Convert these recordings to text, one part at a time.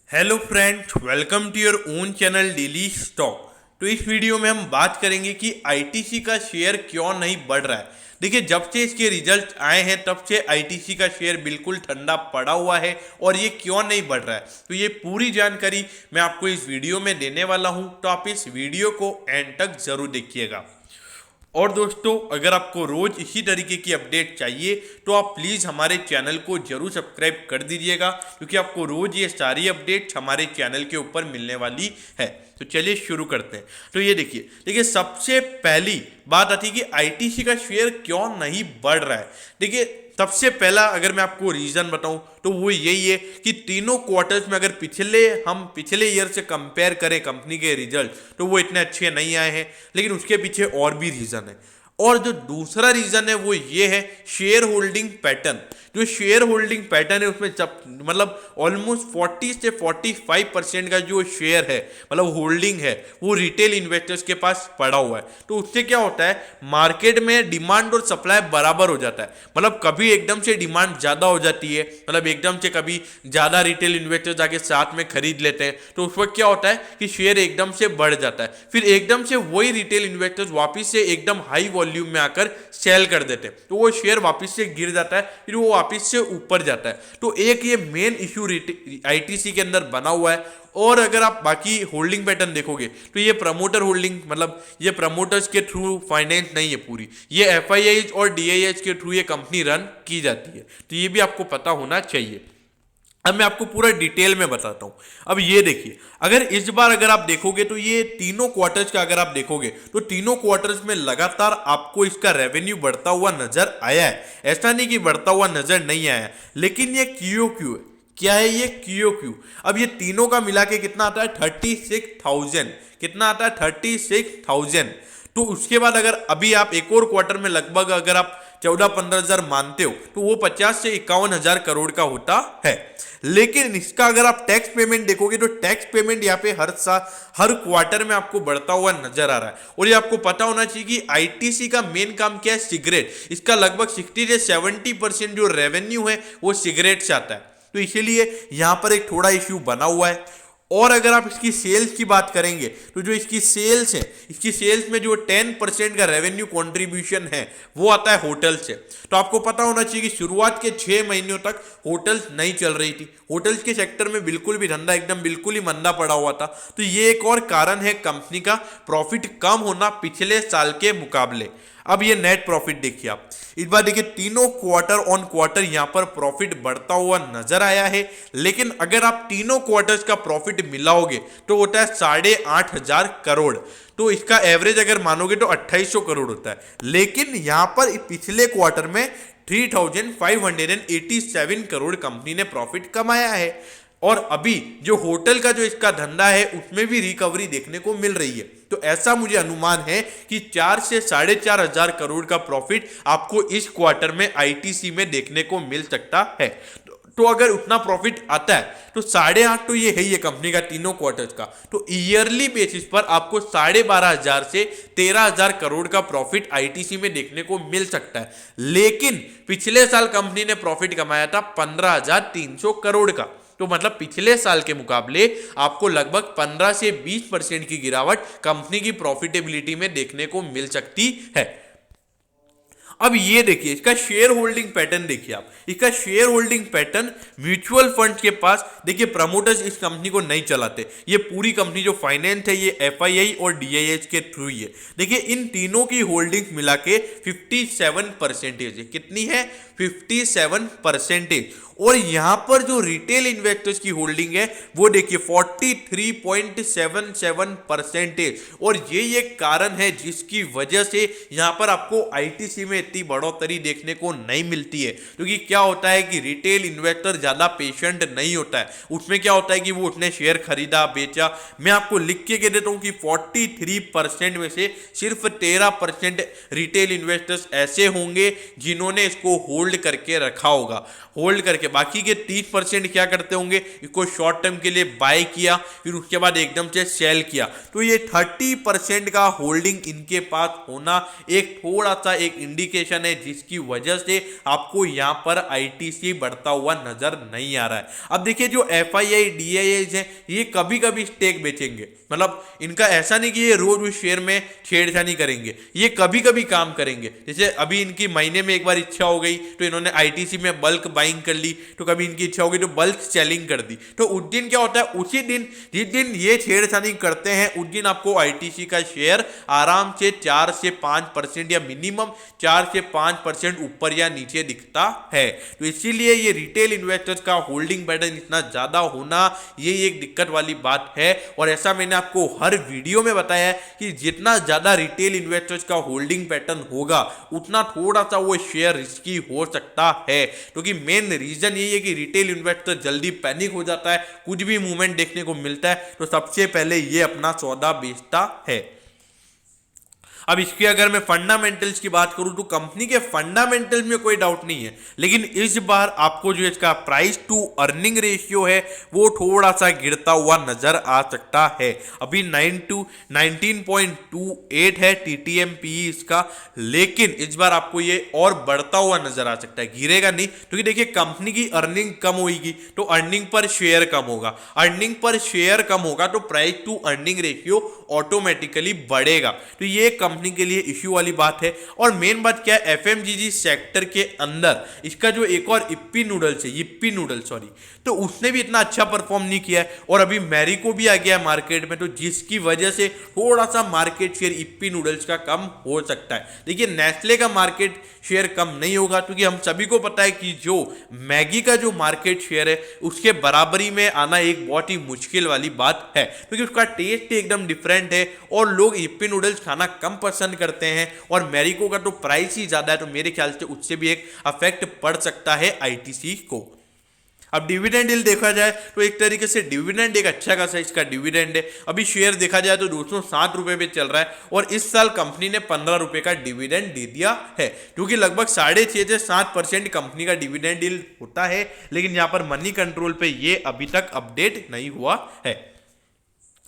Hello friends, welcome to your own channel daily stock. तो इस video में हम बात करेंगे कि आईटीसी का शेयर क्यों नहीं बढ़ रहा है। देखिए, जब से इसके रिजल्ट आए हैं तब से आईटीसी का शेयर बिल्कुल ठंडा पड़ा हुआ है और ये क्यों नहीं बढ़ रहा है, तो ये पूरी जानकारी मैं आपको इस वीडियो में देने वाला हूं। तो आप इस वीडियो को एंड तक जरूर देखिएगा। और दोस्तों, अगर आपको रोज इसी तरीके की अपडेट चाहिए तो आप प्लीज़ हमारे चैनल को जरूर सब्सक्राइब कर दीजिएगा, क्योंकि आपको रोज ये सारी अपडेट्स हमारे चैनल के ऊपर मिलने वाली है। तो चलिए शुरू करते हैं। तो ये देखिए सबसे पहली बात आती है कि आईटीसी का शेयर क्यों नहीं बढ़ रहा है। देखिए, सबसे पहला अगर मैं आपको रीजन बताऊं तो वो यही है कि तीनों क्वार्टर्स में अगर हम पिछले ईयर से कंपेयर करें कंपनी के रिजल्ट, तो वो इतने अच्छे नहीं आए हैं। लेकिन उसके पीछे और भी रीजन है। और जो दूसरा रीजन है वो ये है शेयर होल्डिंग पैटर्न। जो शेयर होल्डिंग पैटर्न है उसमें जब ऑलमोस्ट 40 से 45% का जो शेयर है, होल्डिंग है, वो रिटेल इन्वेस्टर्स के पास पड़ा हुआ है। तो उससे क्या होता है, मार्केट में डिमांड और सप्लाई बराबर हो जाता है। कभी एकदम से डिमांड ज्यादा हो जाती है, एकदम से कभी ज्यादा रिटेल इन्वेस्टर्स जाके साथ में खरीद लेते हैं, तो उस वक्त क्या होता है कि शेयर एकदम से बढ़ जाता है। फिर एकदम से वही रिटेल इन्वेस्टर्स वापस से एकदम हाई वॉल्यूम में आकर सेल कर देते हैं, तो वो शेयर वापस से गिर जाता है, फिर वो वापस से ऊपर जाता है। तो एक ये मेन इश्यू आईटीसी के अंदर बना हुआ है। और अगर आप बाकी होल्डिंग पैटर्न देखोगे तो ये प्रमोटर होल्डिंग, ये प्रमोटर्स के थ्रू फाइनेंस नहीं है पूरी, ये एफआईआईज और डीआईएच के थ्रू ये कंपनी रन की जाती है। तो ये भी आपको पता होना चाहिए। अब मैं आपको पूरा डिटेल में बताता हूं। अब ये देखिए, अगर आप देखोगे तो ये तीनों क्वार्टर्स का अगर आप देखोगे तो तीनों क्वार्टर्स में लगातार आपको इसका रेवेन्यू बढ़ता हुआ नजर आया है। ऐसा नहीं कि बढ़ता हुआ नजर नहीं आया, लेकिन ये क्यू है। क्या है ये क्यू? अब ये तीनों का मिला के कितना आता है, 36,000। कितना आता है, 36,000। तो उसके बाद अगर अभी आप एक और क्वार्टर में लगभग अगर आप 14-15 हजार मानते हो तो वो 50 से 51 हजार करोड़ का होता है। लेकिन इसका अगर आप टैक्स पेमेंट देखोगे तो टैक्स पेमेंट यहाँ पे हर क्वार्टर में आपको बढ़ता हुआ नजर आ रहा है। और ये आपको पता होना चाहिए कि आईटीसी का मेन काम क्या है, सिगरेट। इसका लगभग 60 से 70% जो रेवेन्यू है वो सिगरेट से आता है। तो इसीलिए यहां पर एक थोड़ा इश्यू बना हुआ है। और अगर आप इसकी सेल्स की बात करेंगे तो जो इसकी सेल्स है, इसकी सेल्स में जो 10% का रेवेन्यू कंट्रीब्यूशन है वो आता है होटल से। तो आपको पता होना चाहिए कि शुरुआत के 6 महीनों तक होटल्स नहीं चल रही थी। होटल्स के सेक्टर में बिल्कुल भी धंधा एकदम बिल्कुल ही मंदा पड़ा हुआ था। तो ये एक और कारण है कंपनी का प्रॉफिट कम होना पिछले साल के मुकाबले। अब ये नेट प्रॉफिट देखिए आप, इस बार देखिए तीनों क्वार्टर ऑन क्वार्टर यहां पर प्रॉफिट बढ़ता हुआ नजर आया है। लेकिन अगर आप तीनों क्वार्टर्स का प्रॉफिट मिलाओगे तो होता है 8,500 करोड़। तो इसका एवरेज अगर मानोगे तो 2,800 करोड़ होता है। लेकिन यहां पर पिछले क्वार्टर में 3,587 करोड़ कंपनी ने प्रॉफिट कमाया है। और अभी जो होटल का जो इसका धंधा है उसमें भी रिकवरी देखने को मिल रही है। तो ऐसा मुझे अनुमान है कि 4 से 4,500 करोड़ का प्रॉफिट आपको इस क्वार्टर में आईटीसी में देखने को मिल सकता है। तो अगर उतना प्रॉफिट आता है तो 8.5 तो ये है ही है कंपनी का तीनों क्वार्टर्स का। तो ईयरली बेसिस पर आपको 12,500 से 13,000 करोड़ का प्रॉफिट आईटीसी में देखने को मिल सकता है। लेकिन पिछले साल कंपनी ने प्रॉफिट कमाया था 15,300 करोड़ का। तो पिछले साल के मुकाबले आपको लगभग 15 से 20% की गिरावट कंपनी की प्रॉफिटेबिलिटी में देखने को मिल सकती है। अब ये देखिए इसका शेयर होल्डिंग पैटर्न देखिए आप, इसका share holding pattern mutual fund के पास देखिए, प्रमोटर्स इस कंपनी को नहीं चलाते। ये पूरी कंपनी जो फाइनेंस है ये एफआईआई और डीआईएच के थ्रू ही है। देखिए इन तीनों की होल्डिंग मिला के 57% है। कितनी है, 57%। और यहां पर जो रिटेल इन्वेस्टर्स की होल्डिंग है वो देखिए 43.77%। और ये एक कारण है जिसकी वजह से यहां पर आपको आईटीसी में इतनी बढ़ोतरी देखने को नहीं मिलती है। क्योंकि क्या होता है कि रिटेल इन्वेस्टर ज्यादा पेशेंट नहीं होता है। उसमें क्या होता है कि वो उतने शेयर खरीदा बेचा। मैं आपको लिख के कह देता हूं कि 43% में से सिर्फ 13% रिटेल इन्वेस्टर्स ऐसे होंगे जिन्होंने इसको होल्ड करके रखा होगा। होल्ड करके बाकी के 30% क्या करते होंगे, इसको शॉर्ट टर्म के लिए बाय किया, फिर उसके बाद एकदम से सेल किया। तो ये 30% का होल्डिंग इनके पास होना एक थोड़ा सा एक इंडिकेशन इंडिकेशन है जिसकी वजह से आपको यहां पर आईटीसी बढ़ता हुआ नजर नहीं आ रहा है। अब देखिए जो एफआईआई डीआईआईज है ये कभी कभी स्टेक बेचेंगे, मतलब इनका ऐसा नहीं कि ये रोज उस शेयर में छेड़छानी करेंगे, ये कभी कभी काम करेंगे। जैसे अभी इनकी महीने में एक बार इच्छा हो गई तो इन्होंने आईटीसी में बल्क बाइंग कर ली, तो कभी इनकी इच्छा हो गई तो बल्क सेलिंग कर दी। तो उस दिन क्या होता है, उसी दिन जिस दिन ये छेड़छानी करते हैं उस दिन आपको आईटीसी का शेयर आराम से 4 से 5% या मिनिमम 4 से 5% ऊपर या नीचे दिखता है। तो इसीलिए ये रिटेल इन्वेस्टर्स का होल्डिंग पैटर्न इतना ज्यादा होना ये एक दिक्कत वाली बात है। और ऐसा मैंने आपको हर वीडियो में बताया है कि जितना ज्यादा रिटेल इन्वेस्टर्स का होल्डिंग पैटर्न होगा उतना थोड़ा सा वो शेयर रिस्की हो सकता है, क्योंकि मेन रीजन यही है कि रिटेल इन्वेस्टर जल्दी पैनिक हो जाता है, कुछ भी मूवमेंट देखने को मिलता है तो सबसे पहले ये अपना सौदा बेचता है। अब इसके अगर मैं फंडामेंटल्स की बात करूं तो कंपनी के फंडामेंटल्स में कोई डाउट नहीं है, लेकिन इस बार आपको जो इसका प्राइस टू अर्निंग रेशियो है वो थोड़ा सा गिरता हुआ नजर आ सकता है। अभी 19.28 है टीटीएम पीई इसका, लेकिन इस बार आपको ये और बढ़ता हुआ नजर आ सकता है, गिरेगा नहीं, क्योंकि देखिए कंपनी की अर्निंग कम होगी तो अर्निंग पर शेयर कम होगा, अर्निंग पर शेयर कम होगा तो price to earning ratio automatically बढ़ेगा। तो ये कंपनी के लिए इश्यू वाली बात है। और मेन बात क्या है, एफएमजीजी सेक्टर के अंदर इसका जो एक और यिप्पी नूडल्स सॉरी, तो उसने भी इतना अच्छा परफॉर्म नहीं किया है, और अभी मैरिको भी आ गया है मार्केट में, तो जिसकी वजह से थोड़ा सा मार्केट शेयर यिप्पी नूडल्स का कम हो सकता है। देखिए नेस्ले का मार्केट शेयर कम नहीं होगा, क्योंकि हम सभी को पता है कि जो मैगी का जो मार्केट शेयर है उसके बराबरी में आना एक बहुत ही मुश्किल वाली बात है, क्योंकि उसका टेस्ट एकदम डिफरेंट है और लोग यिप्पी नूडल्स खाना कम पसंद करते हैं, और मैरिको का तो प्राइस ही ज्यादा है, तो मेरे ख्याल से उससे भी एक अफेक्ट पड़ सकता है आईटीसी को। अब डिविडेंड यील्ड देखा जाए तो एक तरीके से डिविडेंड एक अच्छा खासा इसका डिविडेंड है। अभी शेयर देखा जाए तो 207 रुपए पे चल रहा है, और इस साल कंपनी ने 15 रुपए का डिविडेंड दे दिया है, क्योंकि लगभग 6.5 से 7% कंपनी का डिविडेंड यील्ड होता है, लेकिन यहां पर मनी कंट्रोल पे ये अभी तक अपडेट नहीं हुआ है।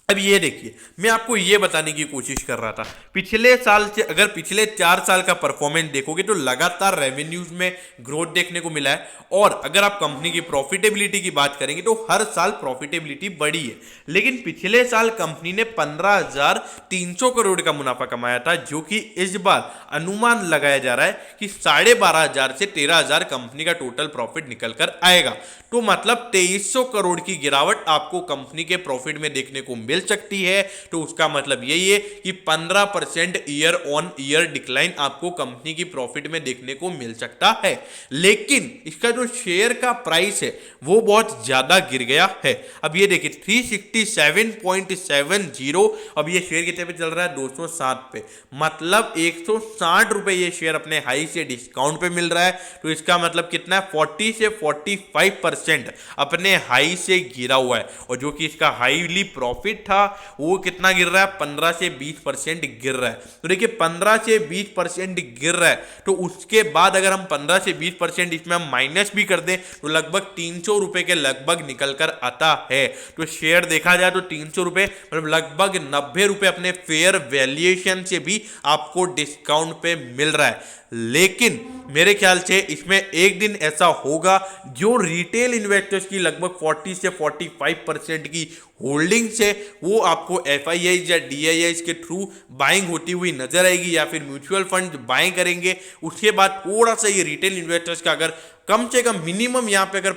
अब ये देखिए, मैं आपको ये बताने की कोशिश कर रहा था, पिछले साल से अगर पिछले 4 साल का परफॉर्मेंस देखोगे तो लगातार रेवेन्यूज में ग्रोथ देखने को मिला है, और अगर आप कंपनी की प्रॉफिटेबिलिटी की बात करेंगे तो हर साल प्रॉफिटेबिलिटी बढ़ी है। लेकिन पिछले साल कंपनी ने 15,300 करोड़ का मुनाफा कमाया था, जो कि इस बार अनुमान लगाया जा रहा है कि 12,500 से 13,000 कंपनी का टोटल प्रॉफिट निकल कर आएगा। तो मतलब 2300 करोड़ की गिरावट आपको कंपनी के प्रॉफिट में देखने को मिल सकती है। तो उसका मतलब यही है कि 15% ईयर ऑन ईयर डिक्लाइन आपको कंपनी की प्रॉफिट में देखने को मिल सकता है। लेकिन इसका जो शेयर का प्राइस है वो बहुत ज्यादा गिर गया है। अब ये देखिए 367.70, अब ये शेयर कितने पे चल रहा है, 207 पे, मतलब 160 रुपए ये शेयर अपने हाई से डिस्काउंट पे मिल रहा है। तो इसका मतलब कितना है, 40 से 45% अपने हाई से गिरा हुआ है, और जो कि इसका हाईली प्रॉफिट था वो कितना गिर रहा है, 15 से 20% गिर रहा है। तो देखिए 15 से 20% गिर रहा है, तो उसके बाद अगर हम 15 से 20% इसमें हम माइनस भी कर दें तो लगभग 300 रुपए के लगभग निकल कर आता है। तो शेयर देखा जाए तो 300 रुपए मतलब लगभग 90 रुपए अपने फेयर वैल्यूएशन से भी आपको डिस्काउंट पे मिल रहा है। लेकिन मेरे ख्याल से इसमें एक दिन ऐसा होगा जो रिटेल इन्वेस्टर्स की लगभग 40 से 45% की होल्डिंग्स है वो आपको एफआईआई या डीआईआई के थ्रू बाइंग होती हुई नजर आएगी, या फिर म्यूचुअल फंड बाइंग करेंगे। उसके बाद थोड़ा सा ये रिटेल इन्वेस्टर्स का अगर कम से कम मिनिमम यहाँ पे अगर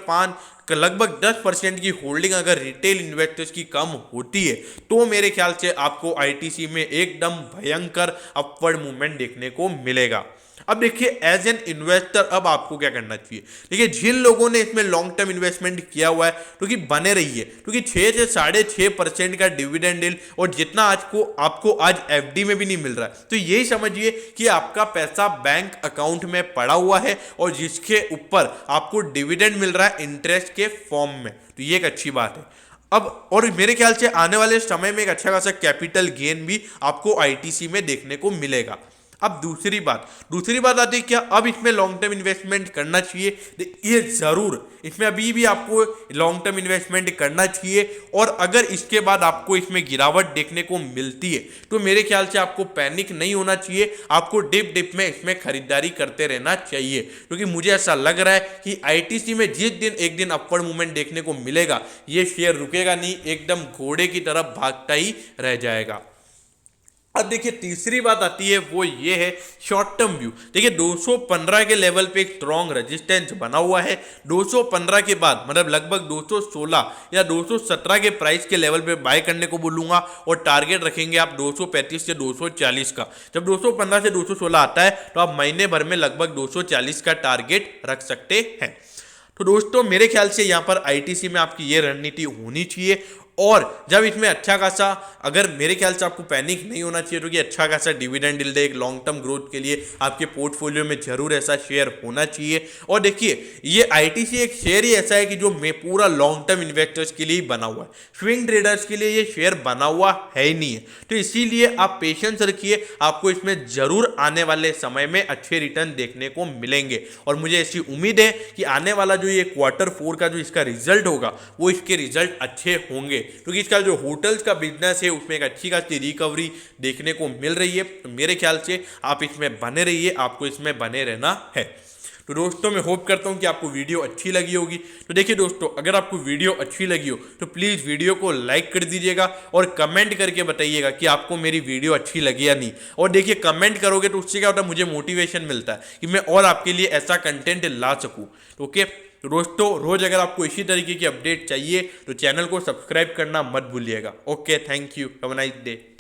लगभग 10% की होल्डिंग अगर रिटेल इन्वेस्टर्स की कम होती है तो मेरे ख्याल से आपको आईटीसी में एकदम भयंकर अपवर्ड मूवमेंट देखने को मिलेगा। अब देखिए एज एन इन्वेस्टर अब आपको क्या करना चाहिए। देखिए जिन लोगों ने इसमें लॉन्ग टर्म इन्वेस्टमेंट किया हुआ है क्योंकि बने रहिए, क्योंकि 6 से 6.5% का डिविडेंड यील्ड और जितना आपको आज एफडी में भी नहीं मिल रहा है, तो यही समझिए कि आपका पैसा बैंक अकाउंट में पड़ा हुआ है और जिसके ऊपर आपको डिविडेंड मिल रहा है इंटरेस्ट के फॉर्म में। तो ये एक अच्छी बात है। अब और मेरे ख्याल से आने वाले समय में एक अच्छा खासा कैपिटल गेन भी आपको आईटीसी में देखने को मिलेगा। अब दूसरी बात आती है क्या अब इसमें लॉन्ग टर्म इन्वेस्टमेंट करना चाहिए? ये जरूर, इसमें अभी भी आपको लॉन्ग टर्म इन्वेस्टमेंट करना चाहिए। और अगर इसके बाद आपको इसमें गिरावट देखने को मिलती है तो मेरे ख्याल से आपको पैनिक नहीं होना चाहिए, आपको डिप में इसमें खरीदारी करते रहना चाहिए। क्योंकि मुझे ऐसा लग रहा है कि आईटीसी में जिस दिन एक दिन अपवर्ड मूवमेंट देखने को मिलेगा, ये शेयर रुकेगा नहीं, एकदम घोड़े की तरफ भागता ही रह जाएगा। अब देखिए तीसरी बात आती है, वो ये है शॉर्ट टर्म व्यू। देखिए 215 के लेवल पे एक स्ट्रॉन्ग रेजिस्टेंस बना हुआ है। 215 के बाद मतलब लगभग 216 या 217 के प्राइस के लेवल पे बाय करने को बोलूंगा, और टारगेट रखेंगे आप 235 से 240 का। जब 215 से 216 आता है तो आप महीने भर में लगभग 240 का टारगेट रख सकते हैं। तो दोस्तों मेरे ख्याल से यहाँ पर आईटीसी में आपकी ये रणनीति होनी चाहिए। और जब इसमें अच्छा खासा, अगर मेरे ख्याल से आपको पैनिक नहीं होना चाहिए, क्योंकि अच्छा खासा डिविडेंड यील्ड एक लॉन्ग टर्म ग्रोथ के लिए आपके पोर्टफोलियो में जरूर ऐसा शेयर होना चाहिए। और देखिए ये आईटीसी एक शेयर ही ऐसा है कि जो पूरा लॉन्ग टर्म इन्वेस्टर्स के लिए बना हुआ है, स्विंग ट्रेडर्स के लिए ये शेयर बना हुआ है ही नहीं है। तो इसीलिए आप पेशेंस रखिए, आपको इसमें जरूर आने वाले समय में अच्छे रिटर्न देखने को मिलेंगे। और मुझे ऐसी उम्मीद है कि आने वाला जो ये Q4 का जो इसका रिजल्ट होगा, वो इसके रिजल्ट अच्छे होंगे, क्योंकि इसका जो होटल्स का बिजनेस है उसमें एक अच्छी खासी रिकवरी देखने को मिल रही है। तो मेरे ख्याल से आप इसमें बने रहिए, आपको इसमें बने रहना है। तो दोस्तों मैं होप करता हूं कि आपको वीडियो अच्छी लगी होगी। तो देखिए दोस्तों, अगर आपको वीडियो अच्छी लगी हो तो प्लीज़ वीडियो को लाइक कर दीजिएगा और कमेंट करके बताइएगा कि आपको मेरी वीडियो अच्छी लगी या नहीं। और देखिए कमेंट करोगे तो उससे क्या होता है, मुझे मोटिवेशन मिलता है कि मैं और आपके लिए ऐसा कंटेंट ला सकूँ। ओके तो दोस्तों, रोज अगर आपको इसी तरीके की अपडेट चाहिए तो चैनल को सब्सक्राइब करना मत भूलिएगा। Okay, thank you, have a nice day.